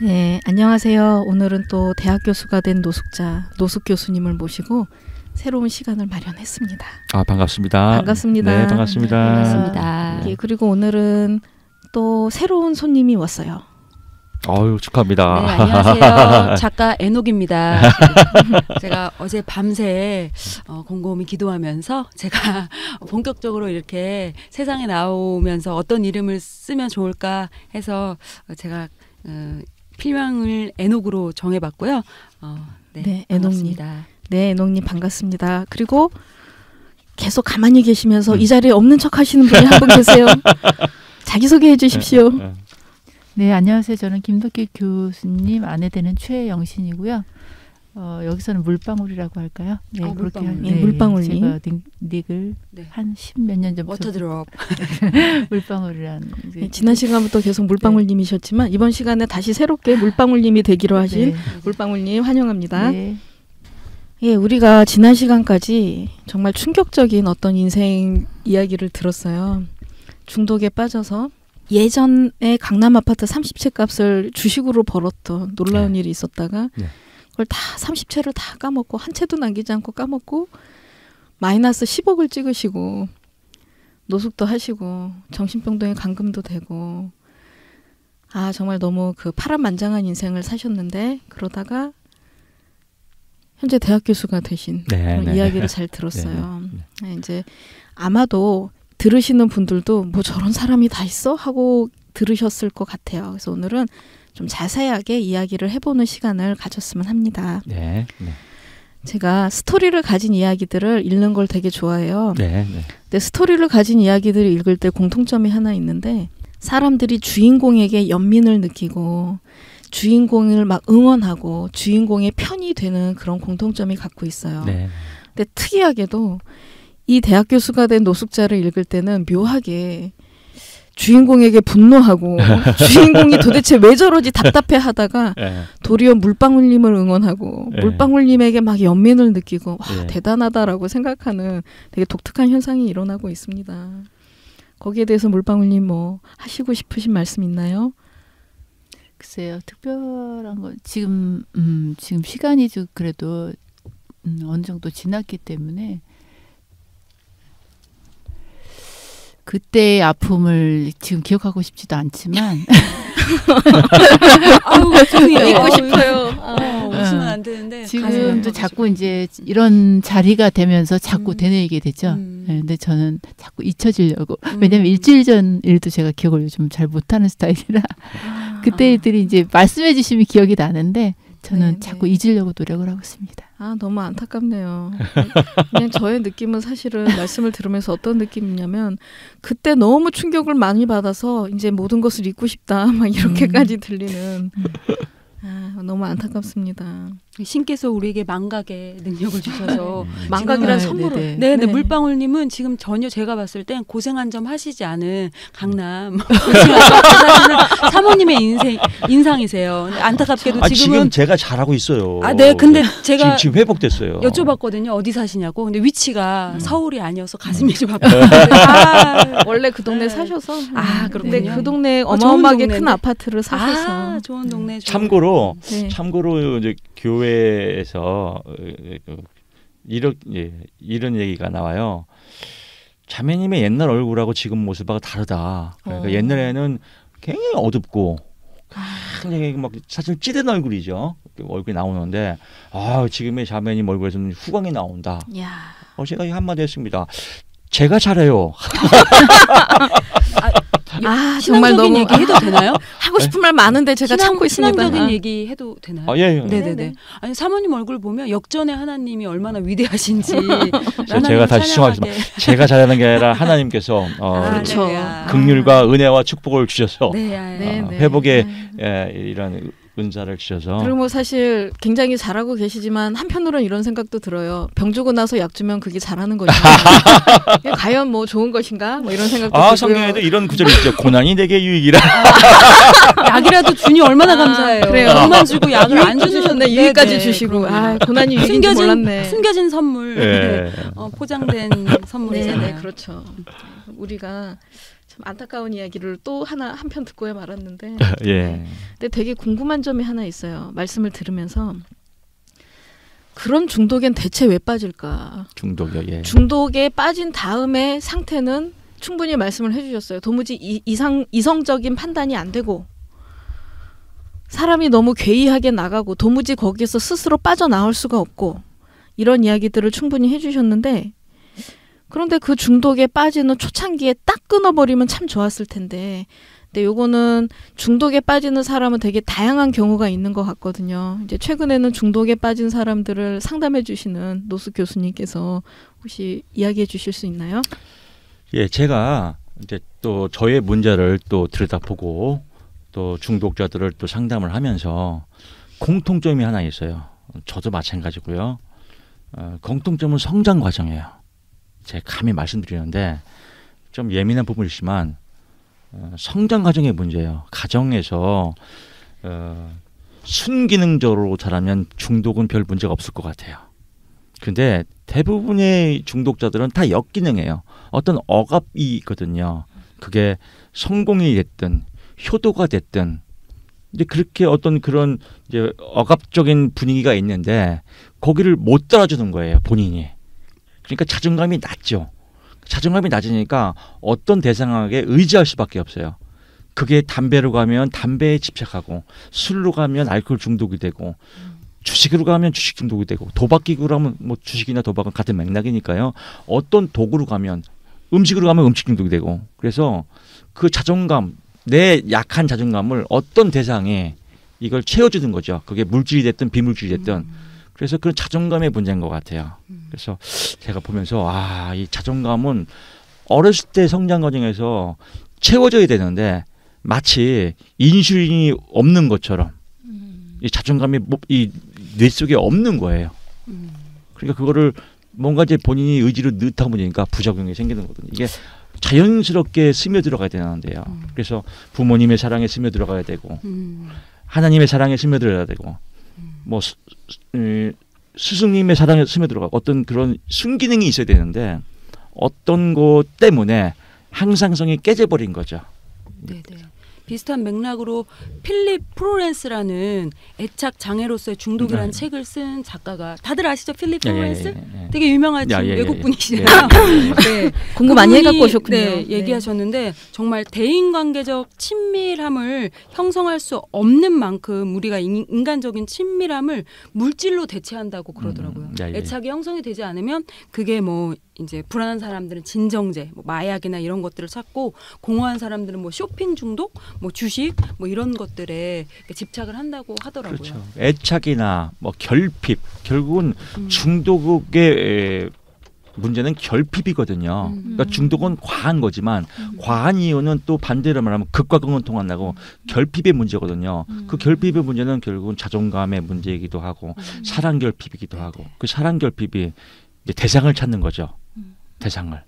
네, 안녕하세요. 오늘은 또 대학 교수가 된 노숙자 노숙 교수님을 모시고 새로운 시간을 마련했습니다. 아, 반갑습니다. 반갑습니다. 네, 반갑습니다. 반갑습니다. 예, 그리고 오늘은 또 새로운 손님이 왔어요. 아유, 축하합니다. 네, 안녕하세요. 작가 애녹입니다. 제가 어제 밤새 곰곰이 기도하면서 제가 본격적으로 이렇게 세상에 나오면서 어떤 이름을 쓰면 좋을까 해서 제가 필명을 애녹으로 정해봤고요. 네, 애녹님. 네, 애녹님 반갑습니다. 그리고 계속 가만히 계시면서 이 자리에 없는 척 하시는 분이 한 분 계세요. 자기소개해 주십시오. 네, 안녕하세요. 저는 김덕기 교수님 아내 되는 최영신이고요. 여기서는 물방울이라고 할까요? 네, 그렇게 물방울. 네, 물방울님. 제가 닉을 한 10몇 년 전부터 워터드롭. 물방울이라는 네, 지난 시간부터 계속 물방울님이셨지만 이번 시간에 다시 새롭게 물방울님이 되기로 하신 물방울님 환영합니다. 네. 예, 우리가 지난 시간까지 정말 충격적인 어떤 인생 이야기를 들었어요. 중독에 빠져서 예전에 강남 아파트 30채 값을 주식으로 벌었던 놀라운 일이 있었다가 그걸 다 30채를 다 까먹고 한 채도 남기지 않고 까먹고 마이너스 10억을 찍으시고 노숙도 하시고 정신병동에 감금도 되고 아 정말 너무 그 파란만장한 인생을 사셨는데 그러다가 현재 대학 교수가 되신 그런 이야기를 잘 들었어요. 네, 이제 아마도 들으시는 분들도 뭐 저런 사람이 다 있어? 하고 들으셨을 것 같아요. 그래서 오늘은 좀 자세하게 이야기를 해보는 시간을 가졌으면 합니다. 네. 제가 스토리를 가진 이야기들을 읽는 걸 되게 좋아해요. 네. 근데 스토리를 가진 이야기들을 읽을 때 공통점이 하나 있는데 사람들이 주인공에게 연민을 느끼고 주인공을 막 응원하고 주인공의 편이 되는 그런 공통점이 갖고 있어요. 네. 근데 특이하게도 이 대학 교수가 된 노숙자를 읽을 때는 묘하게 주인공에게 분노하고 주인공이 도대체 왜 저러지 답답해 하다가 도리어 물방울님을 응원하고 물방울님에게 막 연민을 느끼고 와, 대단하다라고 생각하는 되게 독특한 현상이 일어나고 있습니다. 거기에 대해서 물방울님 뭐 하시고 싶으신 말씀 있나요? 글쎄요. 특별한 건 지금 시간이 좀 그래도 어느 정도 지났기 때문에 그때의 아픔을 지금 기억하고 싶지도 않지만 아우 죄송해요. 잊고 싶어요. 웃으면 안 되는데 지금도 자꾸 이제 이런 자리가 되면서 자꾸 되뇌이게 되죠. 네, 근데 저는 자꾸 잊혀지려고 왜냐하면 일주일 전 일도 제가 기억을 요즘 잘 못하는 스타일이라 그때 일들이 이제 말씀해 주시면 기억이 나는데 저는 자꾸 잊으려고 노력을 하고 있습니다. 아 너무 안타깝네요. 그냥 저의 느낌은 사실은 말씀을 들으면서 어떤 느낌이냐면 그때 너무 충격을 많이 받아서 이제 모든 것을 잊고 싶다 막 이렇게까지 들리는 아, 너무 안타깝습니다. 신께서 우리에게 망각의 능력을 주셔서 망각이란 선물을 네, 물방울님은 지금 전혀 제가 봤을 땐 고생한 점 하시지 않은 강남 사모님의 인상이세요. 근데 안타깝게도 지금 제가 잘하고 있어요. 아, 네, 근데 제가 지금 회복됐어요. 여쭤봤거든요. 어디 사시냐고. 근데 위치가 서울이 아니어서 가슴이 좀 아팠어요. 원래 그 동네 사셔서 그렇군요. 근데 그 동네 어마어마하게 큰 동네인데. 아파트를 사셔서 좋은 동네. 참고로 이제 교회에서 이런 얘기가 나와요. 자매님의 옛날 얼굴하고 지금 모습하고 다르다. 그러니까 옛날에는 굉장히 어둡고 굉장히 막 사실 찌든 얼굴이죠. 얼굴이 나오는데 지금의 자매님 얼굴에서는 후광이 나온다. 제가 한마디 했습니다. 제가 잘해요. 정말 너무 얘기 해도 되나요? 하고 싶은 말 많은데 제가 참고 있습니다. 신앙적인 얘기 해도 되나요? 예. 네네네. 아니 사모님 얼굴 보면 역전의 하나님이 얼마나 위대하신지 제가 다시 시청하겠습니다. 제가 잘하는 게 아니라 하나님께서 그렇죠. 긍휼과 은혜와 축복을 주셔서 네. 회복의 이런 은사를 주셔서. 그리고 뭐 사실 굉장히 잘하고 계시지만 한편으로는 이런 생각도 들어요. 병 주고 나서 약 주면 그게 잘하는 것인가? 과연 뭐 좋은 것인가? 뭐 이런 생각도 들고요. 성경에도 이런 구절이 있죠. 고난이 내게 유익이라. 약이라도 주니 얼마나 감사해요. 그래요. 약만 주고 약을 안 주셨네. 유익까지 주시고. 고난이 유익인지 몰랐네. 숨겨진 선물. 포장된 선물이잖아요. 네, 그렇죠. 우리가 참 안타까운 이야기를 또 한편 듣고야 말았는데 예. 근데 되게 궁금한 점이 하나 있어요. 말씀을 들으면서 그런 중독엔 대체 왜 빠질까? 중독이요. 예. 중독에 빠진 다음에 상태는 충분히 말씀을 해주셨어요. 도무지 이성적인 판단이 안 되고 사람이 너무 괴이하게 나가고 도무지 거기에서 스스로 빠져나올 수가 없고 이런 이야기들을 충분히 해주셨는데 그런데 그 중독에 빠지는 초창기에 딱 끊어버리면 참 좋았을 텐데 근데 요거는 중독에 빠지는 사람은 되게 다양한 경우가 있는 것 같거든요. 이제 최근에는 중독에 빠진 사람들을 상담해 주시는 노수 교수님께서 혹시 이야기해 주실 수 있나요? 예, 제가 이제 또 저의 문제를 또 들여다보고 또 중독자들을 또 상담을 하면서 공통점이 하나 있어요. 저도 마찬가지고요. 공통점은 성장 과정이에요. 제가 감히 말씀드리는데 좀 예민한 부분이지만 성장 과정의 문제예요. 가정에서 순기능적으로 자라면 중독은 별 문제가 없을 것 같아요. 근데 대부분의 중독자들은 다 역기능이에요. 어떤 억압이 있거든요. 그게 성공이 됐든 효도가 됐든 이제 그렇게 어떤 그런 이제 억압적인 분위기가 있는데 거기를 못 따라주는 거예요, 본인이. 그러니까 자존감이 낮죠. 자존감이 낮으니까 어떤 대상에게 의지할 수밖에 없어요. 그게 담배로 가면 담배에 집착하고 술로 가면 알코올 중독이 되고 주식으로 가면 주식 중독이 되고 도박기구로 하면 뭐 주식이나 도박은 같은 맥락이니까요. 어떤 도구로 가면 음식으로 가면 음식 중독이 되고 그래서 그 자존감 내 약한 자존감을 어떤 대상에 이걸 채워주는 거죠. 그게 물질이 됐든 비물질이 됐든 그래서 그런 자존감의 문제인 것 같아요. 그래서 제가 보면서 이 자존감은 어렸을 때 성장 과정에서 채워져야 되는데 마치 인슐린이 없는 것처럼 이 자존감이 이 뇌 속에 없는 거예요. 그러니까 그거를 뭔가 이제 본인이 의지로 넣다 보니까 부작용이 생기는 거거든요. 이게 자연스럽게 스며들어가야 되는데요. 그래서 부모님의 사랑에 스며들어가야 되고 하나님의 사랑에 스며들어야 되고 뭐 스승님의 사랑에 스며들어가고 어떤 그런 순기능이 있어야 되는데 어떤 것 때문에 항상성이 깨져버린 거죠. 네네. 비슷한 맥락으로 필립 프로렌스라는 애착 장애로서의 중독이라는 책을 쓴 작가가 다들 아시죠? 필립 프로렌스? 되게 유명한 외국 분이시잖아요. 네. 공부 많이 해갖고 오셨군요. 네, 얘기하셨는데 정말 대인관계적 친밀함을 형성할 수 없는 만큼 우리가 인간적인 친밀함을 물질로 대체한다고 그러더라고요. 애착이 형성이 되지 않으면 그게 뭐 이제 불안한 사람들은 진정제, 뭐 마약이나 이런 것들을 찾고 공허한 사람들은 뭐 쇼핑 중독, 뭐 주식, 뭐 이런 것들에 집착을 한다고 하더라고요. 그렇죠. 애착이나 뭐 결핍, 결국은 중독의 문제는 결핍이거든요. 그러니까 중독은 과한 거지만 과한 이유는 또 반대로 말하면 극과 극은 통한다고 결핍의 문제거든요. 그 결핍의 문제는 결국은 자존감의 문제이기도 하고 사랑 결핍이기도 하고 그 사랑 결핍이 이제 대상을 찾는 거죠. 대상을.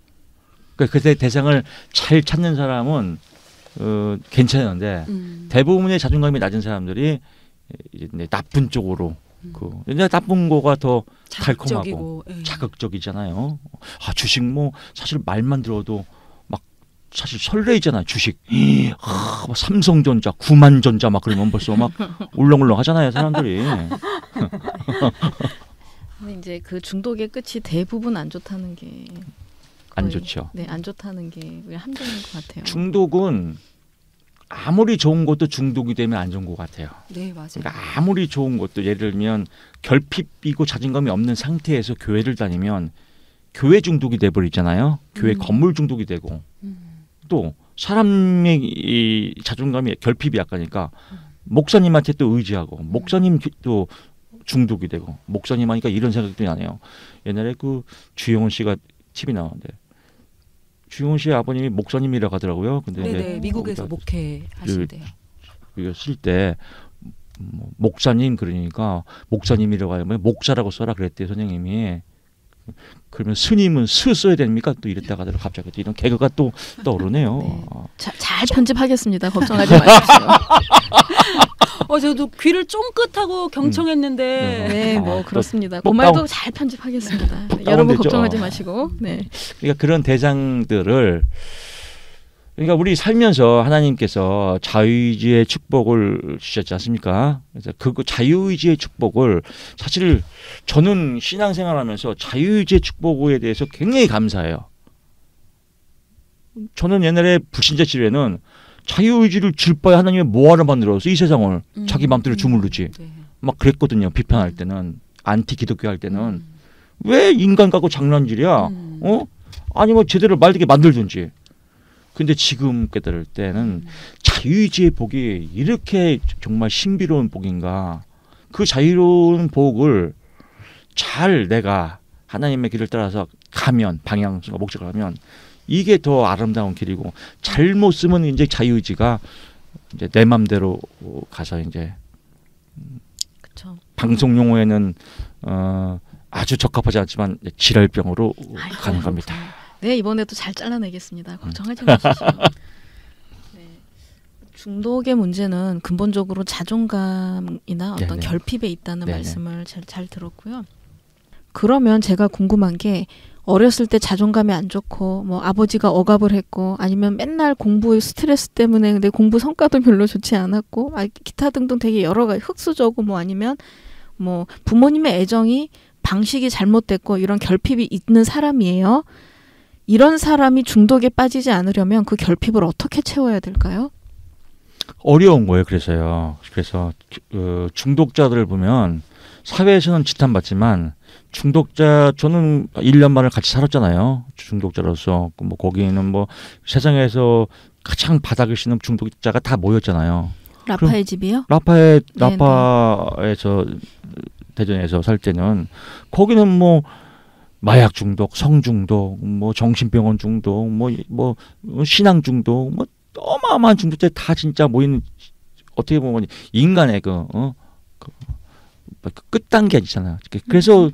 그러니까 그 대상을 잘 찾는 사람은 괜찮은데 대부분의 자존감이 낮은 사람들이 이제 나쁜 쪽으로 이제 나쁜 거가 더 달콤하고 자극적이잖아요. 주식 뭐 사실 말만 들어도 막 사실 설레이잖아요. 주식. 막 삼성전자, 구만전자 막 그러면 벌써 막 울렁울렁 하잖아요, 사람들이. 근데 이제 그 중독의 끝이 대부분 안 좋다는 게 안 좋죠. 네, 안 좋다는 게 함정인 것 같아요. 중독은 아무리 좋은 것도 중독이 되면 안 좋은 것 같아요. 네, 맞아요. 그러니까 아무리 좋은 것도 예를 들면 결핍이고 자존감이 없는 상태에서 교회를 다니면 교회 중독이 돼버리잖아요. 교회 건물 중독이 되고 또 사람의 이 자존감이 결핍이 약하니까 목사님한테 또 의지하고 목사님 또 중독이 되고 목사님 하니까 이런 생각도 나네요. 옛날에 그 주영훈 씨가 TV 나오는데 주영훈 씨의 아버님이 목사님이라고 하더라고요. 근데 네네, 미국에서 목회하신대요. 이거 쓸 때 목사님 그러니까 목사님이라고 하면 목사라고 써라 그랬대요, 선생님이. 그러면 스님은 스 써야 됩니까? 또 이랬다가 갑자기 이런 개그가 또 떠오르네요. 네. 잘 편집하겠습니다. 걱정하지 마십시오. 저도 귀를 쫑긋하고 경청했는데 네, 뭐 그렇습니다. 그 말도 잘 편집하겠습니다. 네, 여러분 걱정하지 마시고. 네. 그러니까 그런 대상들을 그러니까 우리 살면서 하나님께서 자유의지의 축복을 주셨지 않습니까? 그래서 그 자유의지의 축복을 사실 저는 신앙생활하면서 자유의지의 축복에 대해서 굉장히 감사해요. 저는 옛날에 불신자 시절에는 자유의지를 줄 바에 하나님이 뭐하러 만들어서 이 세상을 자기 마음대로 주물르지 네. 막 그랬거든요. 비판할 때는 안티 기독교 할 때는 왜 인간 갖고 장난질이야? 어? 아니 뭐 제대로 말되게 만들든지. 근데 지금 깨달을 때는 자유의지의 복이 이렇게 정말 신비로운 복인가. 그 자유로운 복을 잘 내가 하나님의 길을 따라서 가면 방향과 목적을 하면 이게 더 아름다운 길이고 잘못 쓰면 이제 자유의지가 이제 내 맘대로 가서 이제 그쵸. 방송 용어에는 아주 적합하지 않지만 지랄병으로 가는 겁니다. 네, 이번에도 잘 잘라내겠습니다. 걱정하지 마시죠. 네. 중독의 문제는 근본적으로 자존감이나 어떤 네네. 결핍에 있다는 네네. 말씀을 잘 들었고요. 그러면 제가 궁금한 게 어렸을 때 자존감이 안 좋고 뭐 아버지가 억압을 했고 아니면 맨날 공부에 스트레스 때문에 근데 공부 성과도 별로 좋지 않았고 기타 등등 되게 여러 가지 흙수저고 뭐 아니면 뭐 부모님의 애정이 방식이 잘못됐고 이런 결핍이 있는 사람이에요. 이런 사람이 중독에 빠지지 않으려면 그 결핍을 어떻게 채워야 될까요? 어려운 거예요. 그래서 중독자들을 보면 사회에서는 지탄받지만 중독자 저는 1년 반을 같이 살았잖아요. 중독자로서 뭐 거기는 뭐 세상에서 가장 바닥을 씌는 중독자가 다 모였잖아요. 라파의 집이요? 라파에서 대전에서 살 때는 거기는 뭐 마약 중독, 성 중독, 뭐 정신병원 중독, 뭐 신앙 중독, 뭐 어마어마한 중독자 다 진짜 모이는 어떻게 보면 인간의 그 끝단계 있잖아요. 그래서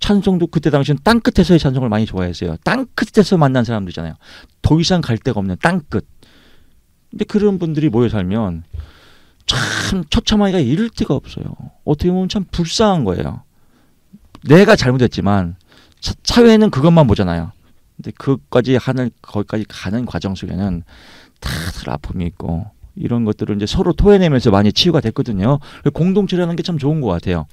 찬송도 그때 당시엔 땅 끝에서의 찬송을 많이 좋아했어요. 땅 끝에서 만난 사람들 있잖아요. 더 이상 갈 데가 없는 땅 끝. 근데 그런 분들이 모여 살면 참 처참하기가 이를 데가 없어요. 어떻게 보면 참 불쌍한 거예요. 내가 잘못했지만 사회는 그것만 보잖아요. 근데 거기까지 가는 과정 속에는 다들 아픔이 있고 이런 것들을 이제 서로 토해내면서 많이 치유가 됐거든요. 공동체라는 게 참 좋은 것 같아요.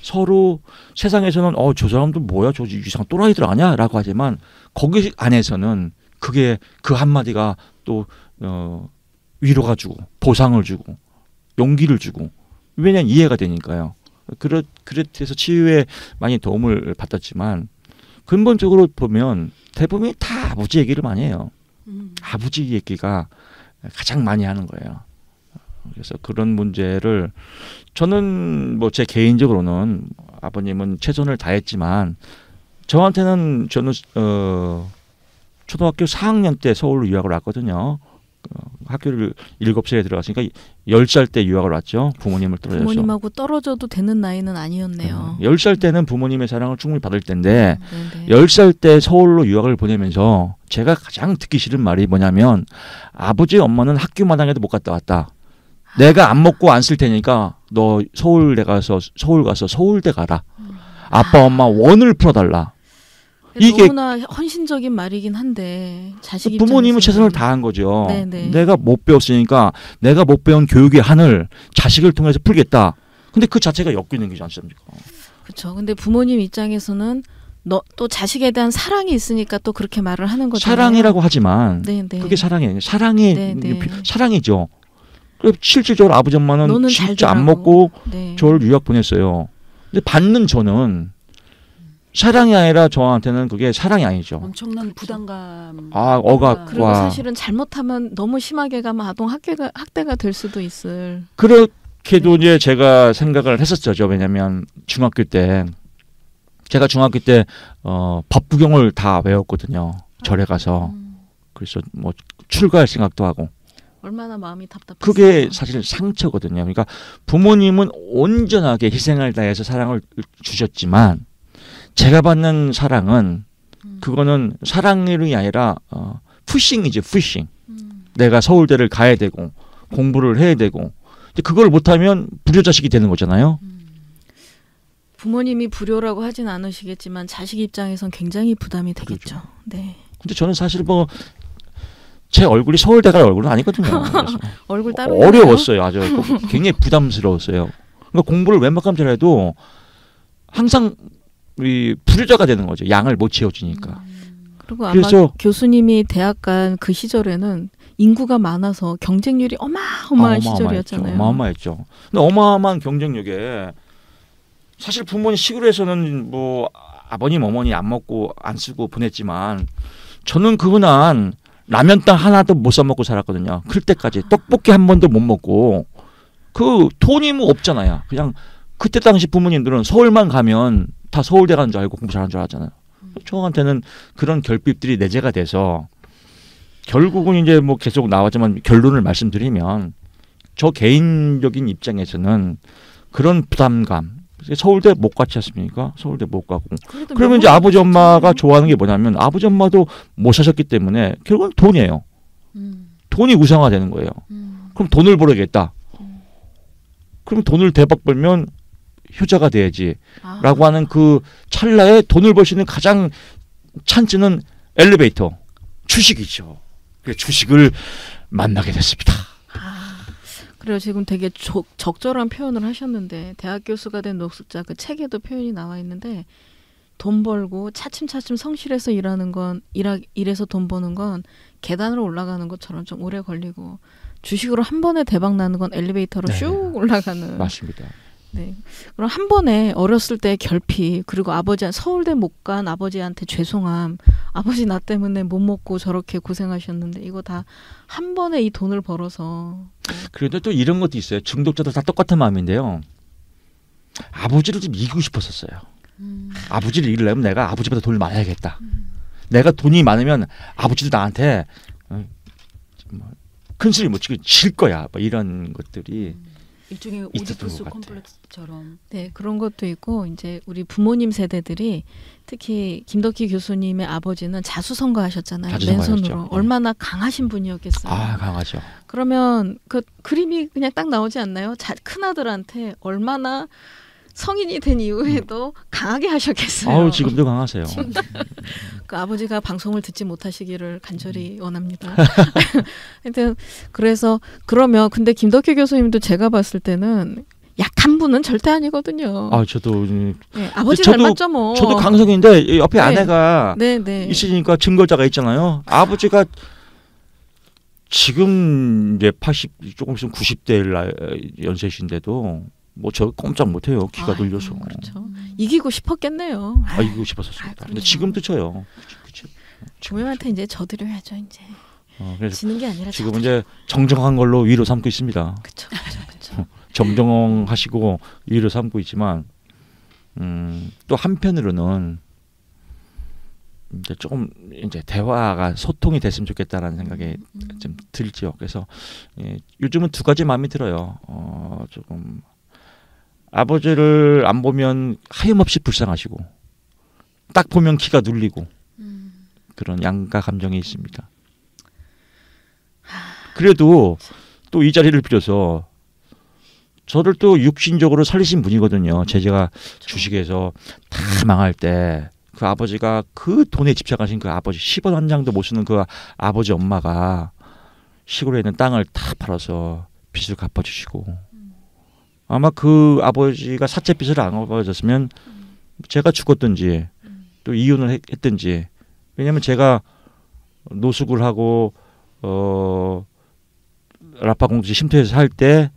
서로 세상에서는 저 사람들 뭐야, 저 이상 또라이들 아니야? 라고 하지만 거기 안에서는 그게 그 한마디가 또 위로가 주고 보상을 주고 용기를 주고 왜냐면 이해가 되니까요. 그래서 치유에 많이 도움을 받았지만 근본적으로 보면 대부분이 다 아버지 얘기를 많이 해요. 아버지 얘기가 가장 많이 하는 거예요. 그래서 그런 문제를 저는 뭐 제 개인적으로는 아버님은 최선을 다했지만 저한테는 저는 초등학교 4학년 때 서울로 유학을 왔거든요. 학교를 7살에 들어갔으니까 10살 때 유학을 왔죠. 부모님을 떨어져서. 부모님하고 떨어져도 되는 나이는 아니었네요. 10살 때는 부모님의 사랑을 충분히 받을 때인데 10살 때 서울로 유학을 보내면서 제가 가장 듣기 싫은 말이 뭐냐면 아버지 엄마는 학교 마당에도 못 갔다 왔다. 내가 안 먹고 안 쓸 테니까 너 서울 가서 서울대 가라. 아빠 엄마 원을 풀어달라. 이게 너무나 헌신적인 말이긴 한데 자식 부모님은 최선을 다한 거죠. 네네. 내가 못 배웠으니까 내가 못 배운 교육의 한을 자식을 통해서 풀겠다. 근데 그 자체가 엮이는 게 않습니까? 그렇죠. 근데 부모님 입장에서는 또 자식에 대한 사랑이 있으니까 또 그렇게 말을 하는 거잖아요. 사랑이라고 하지만 네네. 그게 사랑이에요. 사랑이죠. 실질적으로 아버지 엄마는 진짜 안 먹고 네. 저를 유학 보냈어요. 근데 받는 저는 사랑이 아니라 저한테는 그게 사랑이 아니죠. 엄청난 부담감. 억압과. 그리고 사실은 잘못하면 너무 심하게 가면 아동 학대가 될 수도 있을. 그렇게도 이제 제가 생각을 했었죠. 왜냐하면 중학교 때 법 구경을 다 외웠거든요. 절에 가서. 그래서 뭐 출가할 생각도 하고. 얼마나 마음이 답답했어요. 그게 사실 상처거든요. 그러니까 부모님은 온전하게 희생을 다해서 사랑을 주셨지만 제가 받는 사랑은 그거는 사랑이 아니라 푸싱이죠. 푸싱. 내가 서울대를 가야 되고 공부를 해야 되고 그걸 못하면 불효자식이 되는 거잖아요. 부모님이 불효라고 하진 않으시겠지만 자식 입장에선 굉장히 부담이 되겠죠. 그렇죠. 네. 근데 저는 사실 뭐 제 얼굴이 서울대 갈 얼굴은 아니거든요. 얼굴 따로 어려웠어요. 아주 굉장히 부담스러웠어요. 그러니까 공부를 웬만큼 잘해도 항상 우리 불효자가 되는 거죠. 양을 못 채워주니까. 그리고 아마 교수님이 대학 간 그 시절에는 인구가 많아서 경쟁률이 어마어마한 시절이었잖아요. 어마어마했죠. 근데 어마어마한 경쟁력에 사실 부모님 시골에서는 뭐 아버님 어머니 안 먹고 안 쓰고 보냈지만 저는 그 흔한 라면땅 하나도 못 사 먹고 살았거든요. 클 때까지 떡볶이 한 번도 못 먹고 그 돈이 뭐 없잖아요. 그냥 그때 당시 부모님들은 서울만 가면 다 서울대 가는 줄 알고 공부 잘하는 줄 알았잖아요. 저한테는 그런 결핍들이 내재가 돼서 결국은 이제 뭐 계속 나왔지만 결론을 말씀드리면 저 개인적인 입장에서는 그런 부담감 서울대 못 갔지 않습니까? 서울대 못 가고 그러면 이제 아버지 엄마가 좋아하는 게 뭐냐면 아버지 엄마도 못 사셨기 때문에 결국은 돈이에요. 돈이 우상화되는 거예요. 그럼 돈을 벌어야겠다. 그럼 돈을 대박 벌면 효자가 돼야지 라고 하는 그 찰나에 돈을 벌 수 있는 가장 찬스는 엘리베이터 주식이죠. 그래서 주식을 만나게 됐습니다. 그래요. 지금 되게 적절한 표현을 하셨는데 대학 교수가 된 노숙자 그 책에도 표현이 나와 있는데 돈 벌고 차츰차츰 성실해서 일하는 건 일해서 돈 버는 건 계단으로 올라가는 것처럼 좀 오래 걸리고 주식으로 한 번에 대박 나는 건 엘리베이터로 슉 올라가는. 맞습니다. 네. 그럼 한 번에 어렸을 때 결핍 그리고 서울대 못 간 아버지한테 죄송함 아버지 나 때문에 못 먹고 저렇게 고생하셨는데 이거 다 한 번에 이 돈을 벌어서 그래도 또 이런 것도 있어요. 중독자도 다 똑같은 마음인데요. 아버지를 좀 이기고 싶었었어요. 아버지를 이기려면 내가 아버지보다 돈을 많아야겠다. 내가 돈이 많으면 아버지도 나한테 큰 소리 못 치고 질 거야. 뭐 이런 것들이 일종의 오디푸스 콤플렉스처럼. 네, 그런 것도 있고 이제 우리 부모님 세대들이 특히 김덕희 교수님의 아버지는 자수성가하셨잖아요. 맨손으로. 얼마나 강하신 분이었겠어요. 아, 강하죠. 그러면 그 그림이 그냥 딱 나오지 않나요? 큰아들한테 얼마나 성인이 된 이후에도 강하게 하셨겠어요. 아우, 지금도 강하세요. 그 아버지가 방송을 듣지 못하시기를 간절히 원합니다. 하여튼 그래서 그러면 근데 김덕희 교수님도 제가 봤을 때는 약한 분은 절대 아니거든요. 아, 저도 네, 아버지 닮았죠 뭐. 저도 강성인데 옆에 네. 아내가 네. 있으니까 증거자가 있잖아요. 아버지가 지금 이제 80 조금 있으면 90대 연세신데도 뭐 저 꼼짝 못해요. 키가 늘려서. 그렇죠. 이기고 싶었겠네요. 이기고 싶었었습니다. 근데 지금도 져요. 부모님한테 이제 져드려야죠 이제. 그래서 지는 게 아니라 지금 이제 정정한 걸로 위로 삼고 있습니다. 그렇죠. 정정하시고 위로 삼고 있지만 또 한편으로는 이제 조금 이제 대화가 소통이 됐으면 좋겠다라는 생각이 좀 들죠. 그래서 요즘은 두 가지 마음이 들어요. 조금 아버지를 안 보면 하염없이 불쌍하시고 딱 보면 키가 눌리고 그런 양가 감정이 있습니다. 그래도 또 이 자리를 빌어서 저를 또 육신적으로 살리신 분이거든요. 제가 주식에서 다 망할 때 그 아버지가 그 돈에 집착하신 그 아버지 10원 한 장도 못 쓰는 그 아버지 엄마가 시골에 있는 땅을 다 팔아서 빚을 갚아주시고 아마 그 아버지가 사채빚을 안 갚아줬으면 제가 죽었든지 또 이혼을 했든지 왜냐하면 제가 노숙을 하고 라파공주 쉼터에서 살 때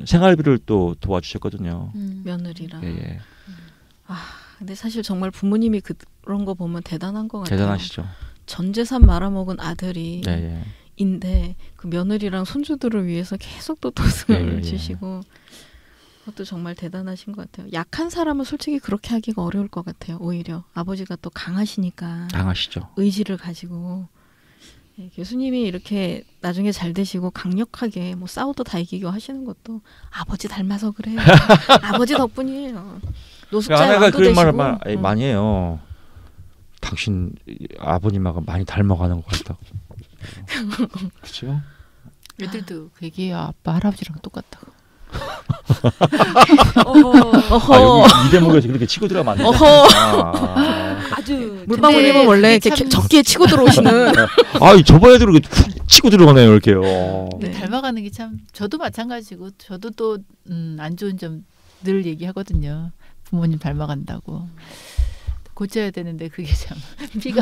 생활비를 또 도와주셨거든요. 며느리랑. 예. 근데 사실 정말 부모님이 그런 거 보면 대단한 것 같아요. 대단하시죠. 전 재산 말아먹은 아들이 예. 인데 그 며느리랑 손주들을 위해서 계속 또 돈을 주시고 그것도 정말 대단하신 것 같아요. 약한 사람은 솔직히 그렇게 하기가 어려울 것 같아요. 오히려 아버지가 또 강하시니까 강하시죠. 의지를 가지고 교수님이 이렇게 나중에 잘 되시고 강력하게 뭐 싸워도 다 이기고 하시는 것도 아버지 닮아서 그래요. 아버지 덕분이에요. 노숙자의 왕도 되시고. 그런 말을 많이 해요. 당신 아버님하고 많이 닮아가는 것 같다고. 그렇죠? 애들도 그 얘기해요. 아빠 할아버지랑 똑같다고. 여기 이 대목에서 그렇게 치고 들어가면 안 돼. 아주 물방울님은 원래 이렇게 적기에 치고 들어오시는. 저번에도 그렇게 치고 들어가네요 이렇게요. 네. 닮아가는 게 참 저도 마찬가지고 저도 또 안 좋은 점 늘 얘기하거든요. 부모님 닮아간다고. 고쳐야 되는데 그게 참 피가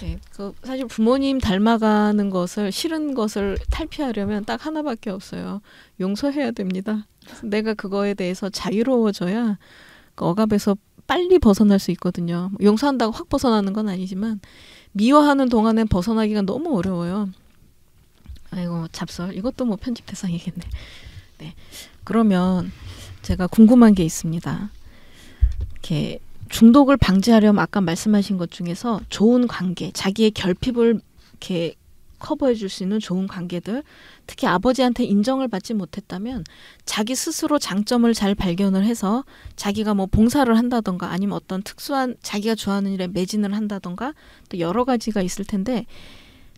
네, 사실 부모님 닮아가는 것을 싫은 것을 탈피하려면 딱 하나밖에 없어요. 용서해야 됩니다. 내가 그거에 대해서 자유로워져야 그 억압에서 빨리 벗어날 수 있거든요. 용서한다고 확 벗어나는 건 아니지만 미워하는 동안엔 벗어나기가 너무 어려워요. 아이고 잡설. 이것도 뭐 편집 대상이겠네. 네. 그러면 제가 궁금한 게 있습니다. 이렇게 중독을 방지하려면 아까 말씀하신 것 중에서 좋은 관계, 자기의 결핍을 이렇게 커버해 줄 수 있는 좋은 관계들, 특히 아버지한테 인정을 받지 못했다면 자기 스스로 장점을 잘 발견을 해서 자기가 뭐 봉사를 한다던가 아니면 어떤 특수한 자기가 좋아하는 일에 매진을 한다던가 또 여러 가지가 있을 텐데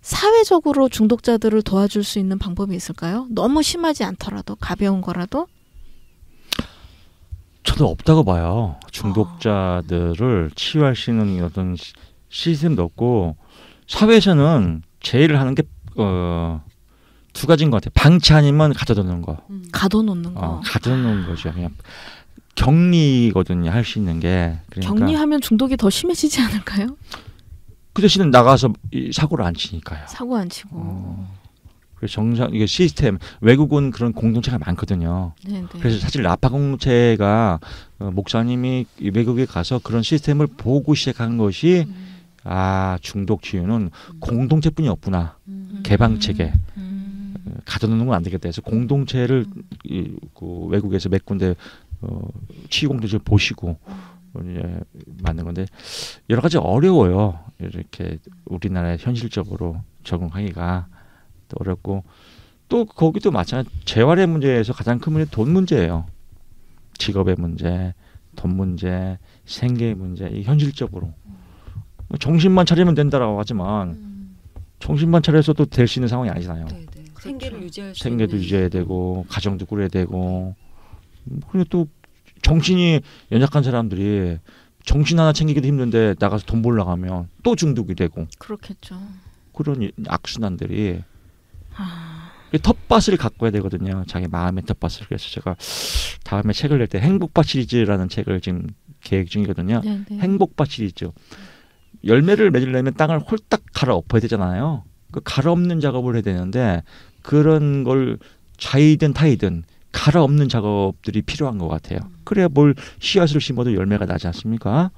사회적으로 중독자들을 도와줄 수 있는 방법이 있을까요? 너무 심하지 않더라도 가벼운 거라도? 저도 없다고 봐요. 중독자들을 치유할 수 있는 어떤 시스템도 없고 사회에서는 제일 하는 게 두 가지인 것 같아요. 방치 아니면 가둬놓는 거. 가둬놓는 거. 가둬놓는 거죠. 그냥 격리거든요. 할 수 있는 게. 그러니까 격리하면 중독이 더 심해지지 않을까요? 그 대신에 나가서 사고를 안 치니까요. 사고 안 치고. 그래서 정상 이게 시스템 외국은 그런 공동체가 많거든요. 네네. 그래서 사실 라파 공동체가 목사님이 외국에 가서 그런 시스템을 보고 시작한 것이 중독 치유는 공동체뿐이 없구나. 개방 체계 가둬놓는 건 안 되겠다 해서 공동체를 그 외국에서 몇 군데 치유 공동체를 보시고 이제 만든 건데 여러 가지 어려워요. 이렇게 우리나라에 현실적으로 적응하기가 또 어렵고 또 거기도 마찬가지 재활의 문제에서 가장 큰 문제는 돈 문제예요. 직업의 문제, 돈 문제, 생계의 문제, 이 현실적으로 정신만 차리면 된다라고 하지만 정신만 차려서도 될 수 있는 상황이 아니잖아요. 네네. 생계를 유지할 수 생계도 있는. 유지해야 되고 가정도 꾸려야 되고 그리고 또 정신이 연약한 사람들이 정신 하나 챙기기도 힘든데 나가서 돈 벌러 가면 또 중독이 되고 그렇겠죠. 그런 악순환들이 텃밭을 가꿔야 되거든요. 자기 마음의 텃밭을. 그래서 제가 다음에 책을 낼 때 행복밭 시리즈라는 책을 지금 계획 중이거든요. 네네. 행복밭 시리즈. 열매를 맺으려면 땅을 홀딱 갈아엎어야 되잖아요. 그 갈아엎는 작업을 해야 되는데 그런 걸 자이든 타이든 갈아엎는 작업들이 필요한 것 같아요. 그래야 뭘 씨앗을 심어도 열매가 나지 않습니까?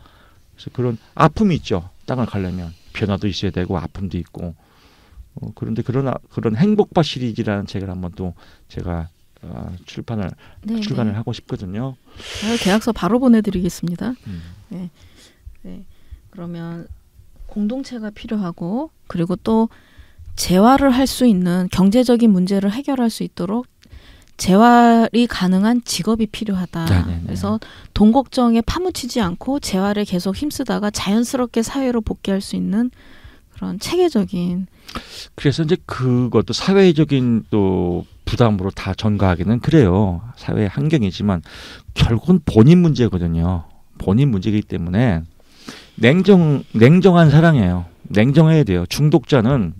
그래서 그런 아픔이 있죠. 땅을 갈려면 변화도 있어야 되고 아픔도 있고. 그런데 그런 행복밭 시리즈라는 책을 한번 또 제가 출간을 하고 싶거든요. 계약서 바로 보내드리겠습니다. 네. 네. 그러면 공동체가 필요하고 그리고 또 재활을 할 수 있는 경제적인 문제를 해결할 수 있도록 재활이 가능한 직업이 필요하다. 네네네. 그래서 돈 걱정에 파묻히지 않고 재활에 계속 힘쓰다가 자연스럽게 사회로 복귀할 수 있는 그런 체계적인. 그래서 이제 그것도 사회적인 또 부담으로 다 전가하기는 그래요. 사회의 환경이지만 결국은 본인 문제거든요. 본인 문제이기 때문에 냉정한 사랑이에요. 냉정해야 돼요. 중독자는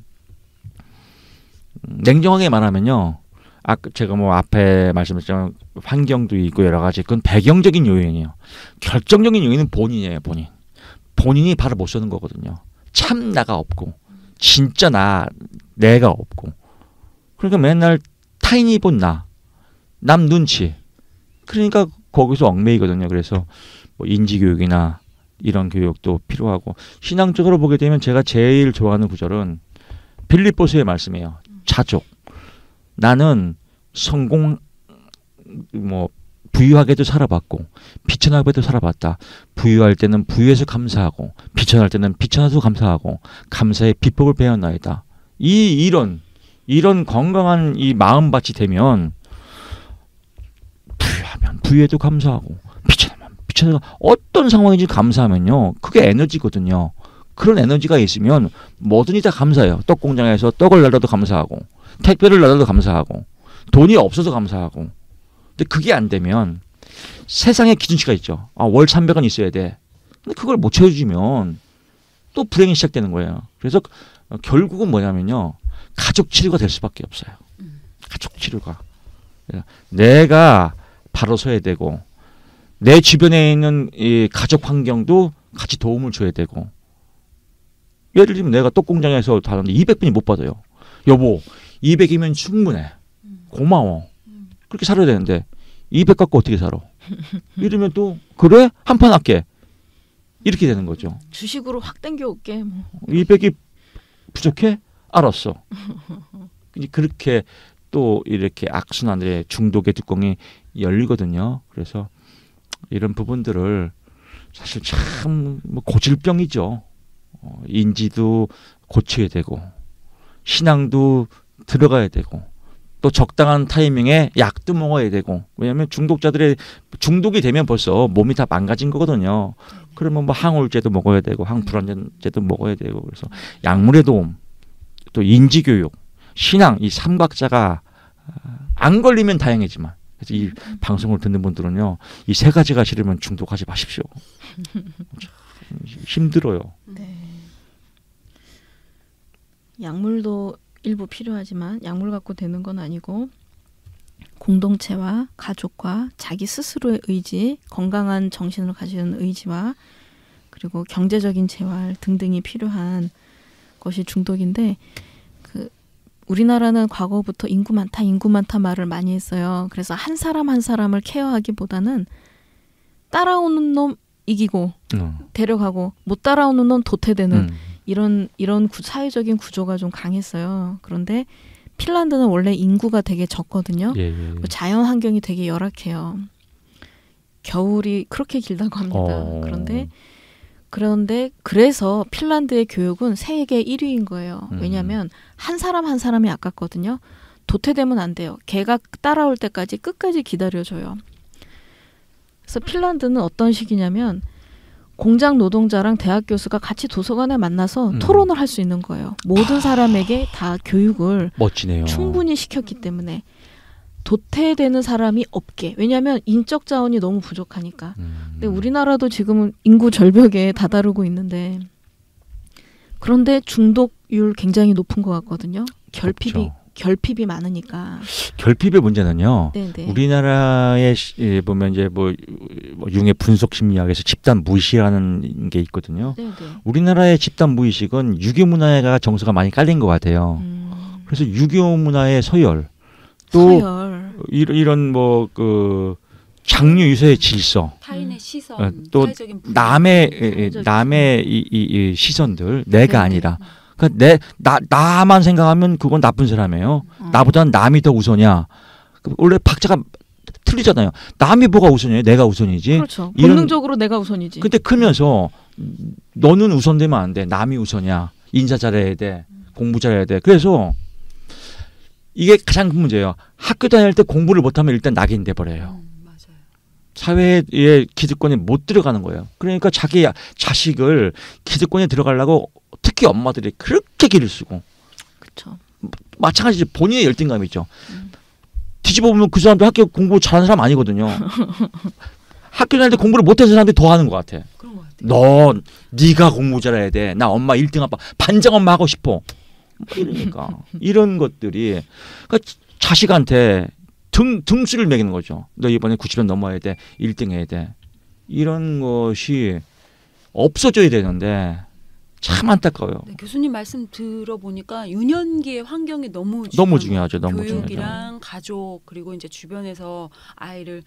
냉정하게 말하면요. 아까 제가 뭐 앞에 말씀드렸지만 환경도 있고 여러 가지 그건 배경적인 요인이에요. 결정적인 요인은 본인이에요. 본인이 바로 못 서는 거거든요. 참 나가 없고 진짜 내가 없고 그러니까 맨날 타인이 본 남 눈치 그러니까 거기서 얽매이거든요. 그래서 뭐 인지교육이나 이런 교육도 필요하고 신앙적으로 보게 되면 제가 제일 좋아하는 구절은 빌립보서의 말씀이에요. 자족. 나는 성공 부유하게도 살아봤고 비천하게도 살아봤다. 부유할 때는 부유해서 감사하고 비천할 때는 비천해서 감사하고 감사의 비법을 배웠나이다. 이런 건강한 이 마음밭이 되면 부유하면 부유해도 감사하고 비천하면 비천해도 어떤 상황인지 감사하면요. 그게 에너지거든요. 그런 에너지가 있으면 뭐든지 다 감사해요. 떡 공장에서 떡을 날려도 감사하고 택배를 날려도 감사하고 돈이 없어서 감사하고 근데 그게 안 되면 세상에 기준치가 있죠. 월 300원 있어야 돼. 근데 그걸 못 채워주면 또 불행이 시작되는 거예요. 그래서 결국은 뭐냐면요. 가족 치료가 될 수밖에 없어요. 가족 치료가. 내가 바로 서야 되고 내 주변에 있는 이 가족 환경도 같이 도움을 줘야 되고 예를 들면 내가 떡공장에서 다는데 200분이 못 받아요. 여보 200이면 충분해. 고마워. 그렇게 살아야 되는데 200 갖고 어떻게 살아? 이러면 또 그래? 한 판 할게. 이렇게 되는 거죠. 주식으로 확 땡겨올게. 뭐. 200이 부족해? 알았어. 그렇게 또 이렇게 악순환의 중독의 뚜껑이 열리거든요. 그래서 이런 부분들을 사실 참 뭐 고질병이죠. 인지도 고쳐야 되고 신앙도 들어가야 되고 또 적당한 타이밍에 약도 먹어야 되고 왜냐하면 중독이 되면 벌써 몸이 다 망가진 거거든요. 그러면 뭐 항우울제도 먹어야 되고 항불안제도 먹어야 되고 그래서 약물의 도움 또 인지교육 신앙 이 삼각자가 안 걸리면 다행이지만 그래서 이 방송을 듣는 분들은요 이 세 가지가 싫으면 중독하지 마십시오. 힘들어요. 네. 약물도 일부 필요하지만 약물 갖고 되는 건 아니고 공동체와 가족과 자기 스스로의 의지, 건강한 정신을 가지는 의지와 그리고 경제적인 재활 등등이 필요한 것이 중독인데 우리나라는 과거부터 인구 많다 말을 많이 했어요. 그래서 한 사람 한 사람을 케어하기보다는 따라오는 놈 이기고 데려가고 못 따라오는 놈 도태되는 이런 사회적인 구조가 좀 강했어요. 그런데 핀란드는 원래 인구가 되게 적거든요. 자연 환경이 되게 열악해요. 겨울이 그렇게 길다고 합니다. 그런데 그래서 핀란드의 교육은 세계 1위인 거예요. 왜냐하면 한 사람 한 사람이 아깝거든요. 도태되면 안 돼요. 걔가 따라올 때까지 끝까지 기다려줘요. 그래서 핀란드는 어떤 식이냐면 공장 노동자랑 대학 교수가 같이 도서관에 만나서 토론을 할 수 있는 거예요. 모든 사람에게 다 교육을 멋지네요. 충분히 시켰기 때문에 도태되는 사람이 없게. 왜냐하면 인적 자원이 너무 부족하니까. 근데 우리나라도 지금은 인구 절벽에 다다르고 있는데 그런데 중독률 굉장히 높은 것 같거든요. 결핍이 많으니까. 결핍의 문제는요. 네네. 우리나라에 보면 이제 뭐 융의 분석 심리학에서 집단 무의식이라는 게 있거든요. 네네. 우리나라의 집단 무의식은 유교 문화가 정서가 많이 깔린 것 같아요. 그래서 유교 문화의 서열 또 이런 뭐 그 장류 유서의 질서, 타인의 시선, 또 사회적인 남의 이 시선들 내가 아니라. 그러니까 나만 생각하면 그건 나쁜 사람이에요. 나보다는 남이 더 우선이야. 원래 박자가 틀리잖아요. 남이 뭐가 우선이에요? 내가 우선이지. 그렇죠. 본능적으로 내가 우선이지. 근데 크면서 너는 우선되면 안 돼. 남이 우선이야. 인사 잘해야 돼. 공부 잘해야 돼. 그래서 이게 가장 큰 문제예요. 학교 다닐 때 공부를 못하면 일단 낙인 돼버려요. 맞아요. 사회의 기득권에 못 들어가는 거예요. 그러니까 자기 자식을 기득권에 들어가려고 특히 엄마들이 그렇게 기를 쓰고. 그렇죠. 마찬가지죠. 본인의 열등감이 있죠. 뒤집어 보면 그 사람도 학교 공부 잘하는 사람 아니거든요. 학교 다닐 때 공부를 못해서 사람들이 더 하는 것 같아. 그런 것 같아요. 네가 공부 잘해야 돼. 나 엄마 1등 아빠 반장 엄마 하고 싶어. 이러니까 이런 것들이 그러니까 자식한테 등수를 매기는 거죠. 너 이번에 90점 넘어야 돼. 1등 해야 돼. 이런 것이 없어져야 되는데 참 안타까워요. 네, 교수님 말씀 들어보니까 유년기의 환경이 너무 중요하죠. 너무 교육이랑 중요하죠. 가족 그리고 이제 주변에서 아이를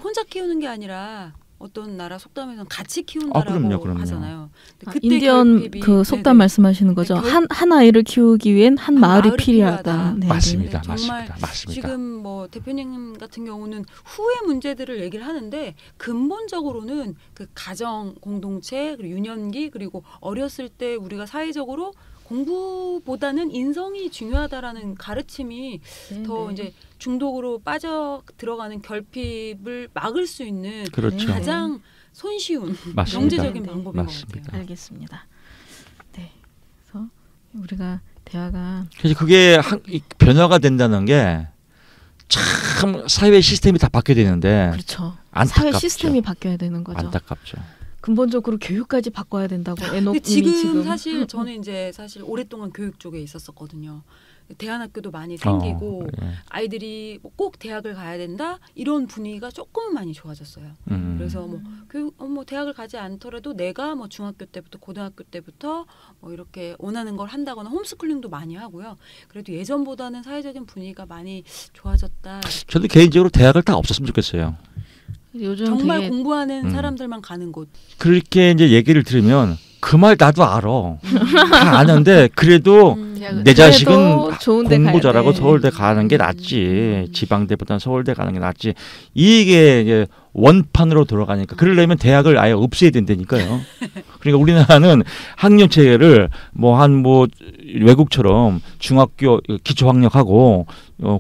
혼자 키우는 게 아니라 어떤 나라 속담에서는 같이 키운다라고 그럼요. 하잖아요. 그때 인디언 결핍이, 그 속담 말씀하시는 거죠. 네, 한 아이를 키우기 위엔 한 마을이 필요하다. 네. 맞습니다. 정말 맞습니다. 지금 뭐 대표님 같은 경우는 후의 문제들을 얘기를 하는데 근본적으로는 그 가정 공동체 그리고 유년기 그리고 어렸을 때 우리가 사회적으로 공부보다는 인성이 중요하다라는 가르침이 더 이제 중독으로 빠져 들어가는 결핍을 막을 수 있는 그렇죠. 가장 손쉬운 경제적인 방법인 것 같아요. 알겠습니다. 네, 그래서 우리가 대화가 그래서 그게 변화가 된다는 게 참 사회 시스템이 다 바뀌어야 되는데 그렇죠. 안타깝죠. 사회 시스템이 바뀌어야 되는 거죠. 안타깝죠. 근본적으로 교육까지 바꿔야 된다고 근데 지금 사실 저는 이제 사실 오랫동안 교육 쪽에 있었었거든요. 대안학교도 많이 생기고 아이들이 꼭 대학을 가야 된다 이런 분위기가 조금은 많이 좋아졌어요. 그래서 뭐 교육 뭐 대학을 가지 않더라도 내가 뭐 중학교 때부터 고등학교 때부터 뭐 이렇게 원하는 걸 한다거나 홈스쿨링도 많이 하고요. 그래도 예전보다는 사회적인 분위기가 많이 좋아졌다. 저도 개인적으로 대학을 다 없었으면 좋겠어요. 요즘 정말 공부하는 사람들만 가는 곳. 그렇게 이제 얘기를 들으면 그 말 나도 알아. 다 아는데 그래도 내 자식은 공부 잘하고 서울대 가는 게 낫지. 지방대보다는 서울대 가는 게 낫지. 이게 이제 원판으로 돌아가니까 그러려면 대학을 아예 없애야 된다니까요. 그러니까 우리나라는 학년 체계를 뭐 외국처럼 중학교 기초학력하고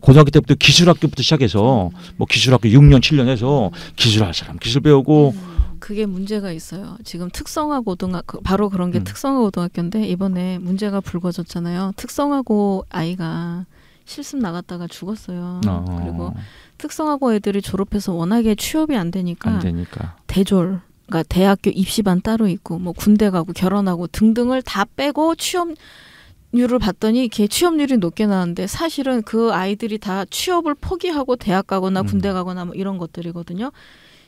고등학교 때부터 기술학교부터 시작해서 뭐 기술학교 6년 7년 해서 기술할 사람 기술 배우고 그게 문제가 있어요. 지금 특성화 고등학교 바로 그런 게 특성화 고등학교인데 이번에 문제가 불거졌잖아요. 특성화고 아이가 실습 나갔다가 죽었어요. 그리고 특성화고 애들이 졸업해서 워낙에 취업이 안 되니까 대졸, 그러니까 대학교 입시반 따로 있고 뭐 군대 가고 결혼하고 등등을 다 빼고 취업률을 봤더니 걔 취업률이 높게 나왔는데 사실은 그 아이들이 다 취업을 포기하고 대학 가거나 군대 가거나 뭐 이런 것들이거든요.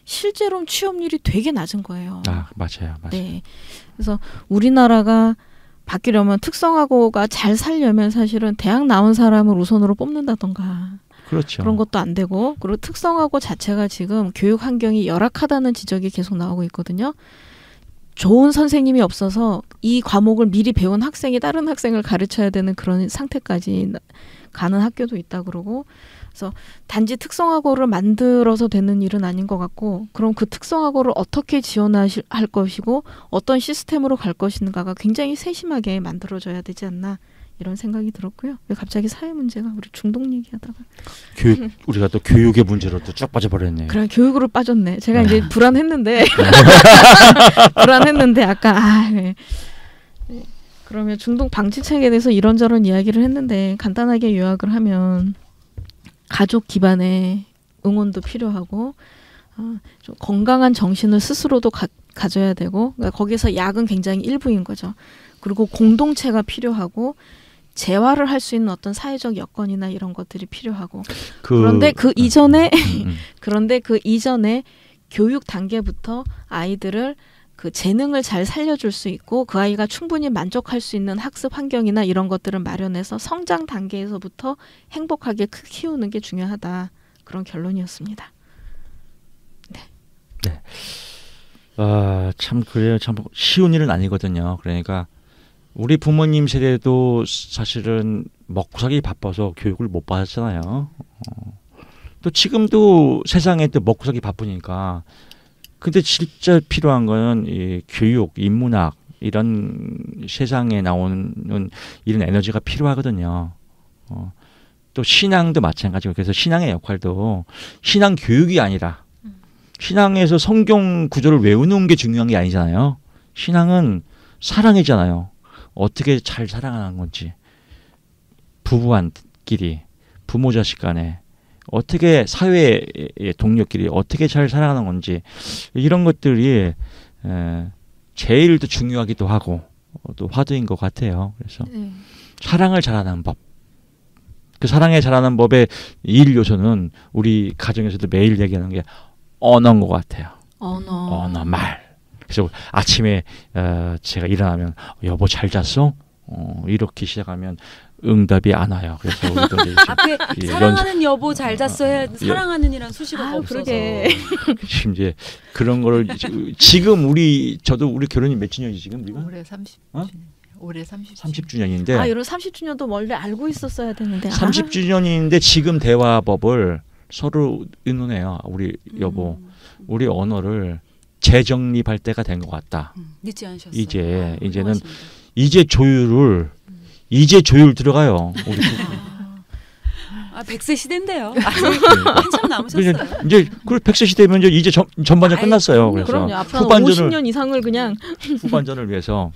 실제로 취업률이 되게 낮은 거예요. 아, 맞아요. 네. 그래서 우리나라가 바뀌려면 특성화고가 잘 살려면 사실은 대학 나온 사람을 우선으로 뽑는다던가 그렇죠. 그런 것도 안 되고 그리고 특성화고 자체가 지금 교육 환경이 열악하다는 지적이 계속 나오고 있거든요. 좋은 선생님이 없어서 이 과목을 미리 배운 학생이 다른 학생을 가르쳐야 되는 그런 상태까지 가는 학교도 있다 그러고 그래서 단지 특성화고를 만들어서 되는 일은 아닌 것 같고 그럼 그 특성화고를 어떻게 지원할 것이고 어떤 시스템으로 갈 것인가가 굉장히 세심하게 만들어져야 되지 않나 이런 생각이 들었고요. 왜 갑자기 사회 문제가 우리 중독 얘기하다가 우리가 또 교육의 문제로 또 쭉 빠져버렸네요. 그래 교육으로 빠졌네. 제가 이제 불안했는데 아까 네. 그러면 중독 방지책에 대해서 이런저런 이야기를 했는데 간단하게 요약을 하면 가족 기반의 응원도 필요하고 좀 건강한 정신을 스스로도 가져야 되고 그러니까 거기서 약은 굉장히 일부인 거죠. 그리고 공동체가 필요하고 재활을 할 수 있는 어떤 사회적 여건이나 이런 것들이 필요하고 그런데 그 이전에 교육 단계부터 아이들을 그 재능을 잘 살려줄 수 있고 그 아이가 충분히 만족할 수 있는 학습 환경이나 이런 것들을 마련해서 성장 단계에서부터 행복하게 키우는 게 중요하다. 그런 결론이었습니다. 네. 참 그래요. 참 쉬운 일은 아니거든요. 그러니까 우리 부모님 세대도 사실은 먹고 살기 바빠서 교육을 못 받았잖아요. 또 지금도 세상에 또 먹고 살기 바쁘니까 근데 진짜 필요한 거는 이 교육, 인문학 이런 세상에 나오는 이런 에너지가 필요하거든요. 또 신앙도 마찬가지고 그래서 신앙의 역할도 신앙 교육이 아니라 신앙에서 성경 구절을 외우는 게 중요한 게 아니잖아요. 신앙은 사랑이잖아요. 어떻게 잘 사랑하는 건지 부부간끼리 부모 자식 간에 어떻게 사회의 동료끼리 어떻게 잘 살아가는 건지 이런 것들이 제일 또 중요하기도 하고 또 화두인 것 같아요. 그래서 사랑을 잘하는 법. 그 사랑을 잘하는 법의 1 요소는 우리 가정에서도 매일 얘기하는 게 언어인 것 같아요. 언어 말. 그래서 아침에 제가 일어나면 여보 잘 잤어? 이렇게 시작하면 응답이 안 와요. 그래서 우리도 앞에 사랑하는 여보 잘 zas어 해 사랑하는이란 수식어가 없어서. 지금 이제 그런 거를 지금 저도 우리 결혼이 몇 주년이지 지금 우리가? 올해 30주년. 올해 30주년인데. 이런 30주년도 원래 알고 있었어야 되는데. 30주년인데 지금 대화법을 서로 의논해요. 우리 여보, 우리 언어를 재정립할 때가 된 것 같다. 늦지 않으셨어요. 이제는 이제 조율 들어가요. 우리 100세 시대인데요. 한참 남으셨어요. 이제 그 100세 시대면 이제 전반전 끝났어요. 그래서 그럼요. 앞으로 50년 이상을 그냥 후반전을 위해서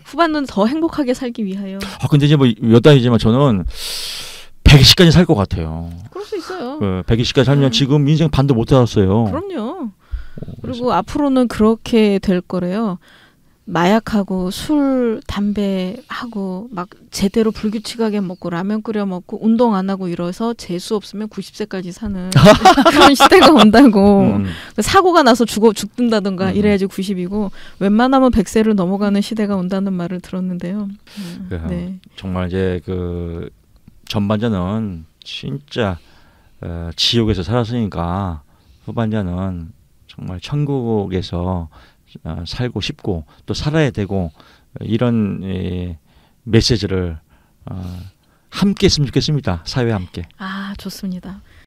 후반은 더 행복하게 살기 위하여. 근데 이제 뭐 몇 달이지만 저는 120까지 살 것 같아요. 그럴 수 있어요. 120까지 살면 지금 인생 반도 못 살았어요. 그럼요. 그리고 앞으로는 그렇게 될 거래요. 마약하고 술, 담배하고 막 제대로 불규칙하게 먹고 라면 끓여 먹고 운동 안 하고 이래서 재수 없으면 90세까지 사는 그런 시대가 온다고. 사고가 나서 죽든다든가 이래야지 90이고 웬만하면 100세를 넘어가는 시대가 온다는 말을 들었는데요. 네. 정말 이제 그 전반전은 진짜 지옥에서 살았으니까 후반전은 정말 천국에서 살고 싶고 또 살아야 되고 이런 메시지를 함께 했으면 좋겠습니다. 사회 함께. 아, 좋습니다.